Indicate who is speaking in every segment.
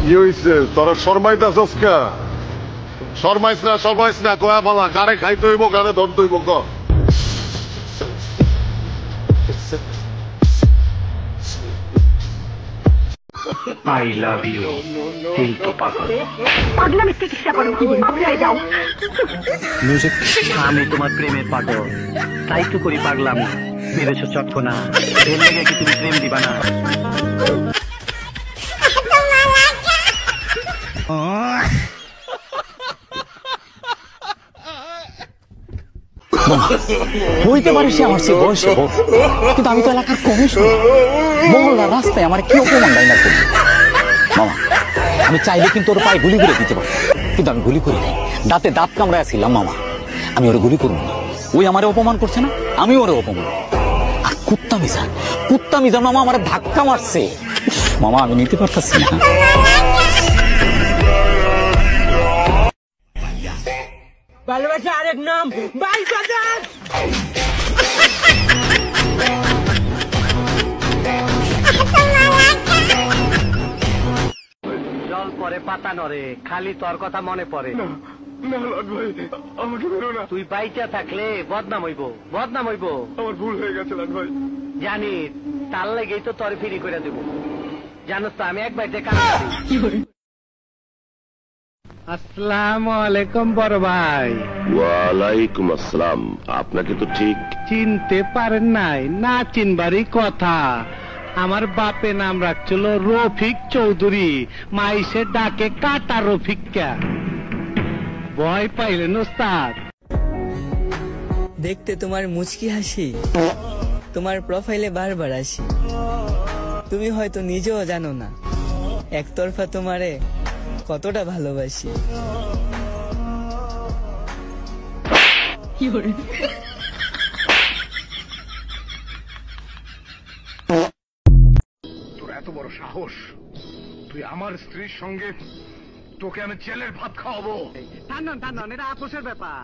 Speaker 1: কি হইছে তোরা শর্মাইতাছস কা? শর্মাইছ না কয়া বলা কারে খাইতে হইব কারে ধরতে হইব ক।
Speaker 2: I love you. এই তো পাগল। আমি তোমার প্রেমের পাগল, তাই তো করি পাগলামি। ভেবেছো চটকো না, এর লেগে কি তুমি প্রেম দিবা না?
Speaker 3: হইতে পারে সে আমার সে বয়সে, কিন্তু আমি তো এলাকার কমিশনার। মহল্লার রাস্তায় আমার কি অপমান দেয় না করবে। মামা, আমি চাইলে কিন্তু ওর পায়ে গুলি করে দিতে পারি, কিন্তু আমি গুলি করি নাই। দাঁতে দাঁত কামড়ায় ছিলাম মামা, আমি ওরে গুলি করবো না। ওই আমারে অপমান করছে না, আমি ওরে অপমান। আর কুত্তা মিজান মামা আমার ধাক্কা মারছে। মামা আমি নিতে পারতেছি না।
Speaker 4: ভালোবাসা আরেক নাম বালবাজার।
Speaker 2: জল পরে পাতা নড়ে, খালি তোর কথা মনে পড়ে।
Speaker 1: আমাকে বেরো না,
Speaker 2: তুই বাইচা থাকলে বদনাম হইব।
Speaker 1: আমার ভুল হয়ে গেছে লাট ভাই।
Speaker 2: জানি তার লেগেই তো তরে ফিরি করে দেবো। জানো তো আমি এক বাইতে কাজ করি। আসসালামু আলাইকুম বড় ভাই।
Speaker 5: ওয়ালাইকুম আসসালাম। আপনাকে তো ঠিক
Speaker 2: চিনতে পারেন নাই? না চিনবারই কথা। আমার বাপে নাম রাখছিল রফিক চৌধুরী, মাইসে ডাকে কাটা রফিক। কে ভয় পাইলেন ওস্তাদ?
Speaker 4: দেখতে তোমার মুচকি হাসি, তোমার প্রোফাইলে বারবার আসি। তুমি হয়তো নিজেও জানো না একতরফা তোমারে কতটা ভালোবাসি।
Speaker 1: তোর এত বড় সাহস, তুই আমার স্ত্রীর সঙ্গে, তোকে আমি জেলের ভাত খাওয়াবো।
Speaker 2: টান এটা আপোষের ব্যাপার।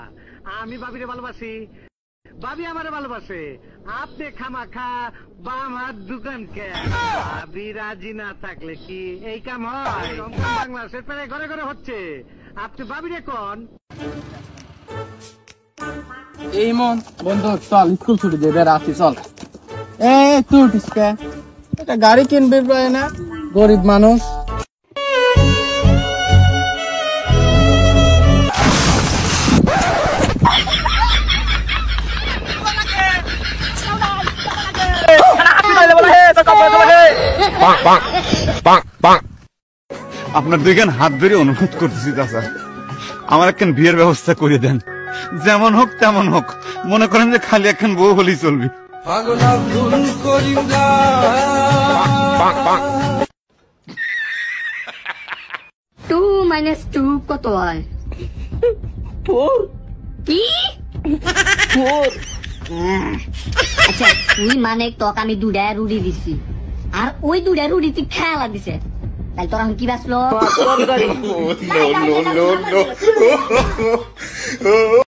Speaker 2: আমি বাবিরে ভালোবাসি, বাবি আমারে ভালোবাসে। আপনি খামাখা বাম হাত দোকান কে? বাবি রাজি না থাকলে কি এই কাম হয়? বাংলাদেশের প্রায় ঘরে ঘরে হচ্ছে। আপনি বাবিরে কোন?
Speaker 6: এই মন বন্ধু, চল স্কুল ছুটি দেবে রাতে, চল। তুই উঠিস কে? একটা গাড়ি কিনবে প্রায় না, গরিব মানুষ।
Speaker 7: আপনার দুইখান হাত ধরে অনুরোধ করতেছি চাচা, আমার একখান বিয়ের ব্যবস্থা করে দেন। যেমন হোক তেমন হোক, মনে করেন যে খালি একখান বউ হলেই চলবে।
Speaker 8: 2 - 2 কত হয়?
Speaker 4: 4।
Speaker 8: কি?
Speaker 4: 4।
Speaker 8: আচ্ছা তুই মানে তোকে আমি 2টা রুটি দিছি, আর ওই 2টা রুটি তুই খেলা দিছে, তাহলে তোর এখন কি বাঁচলো?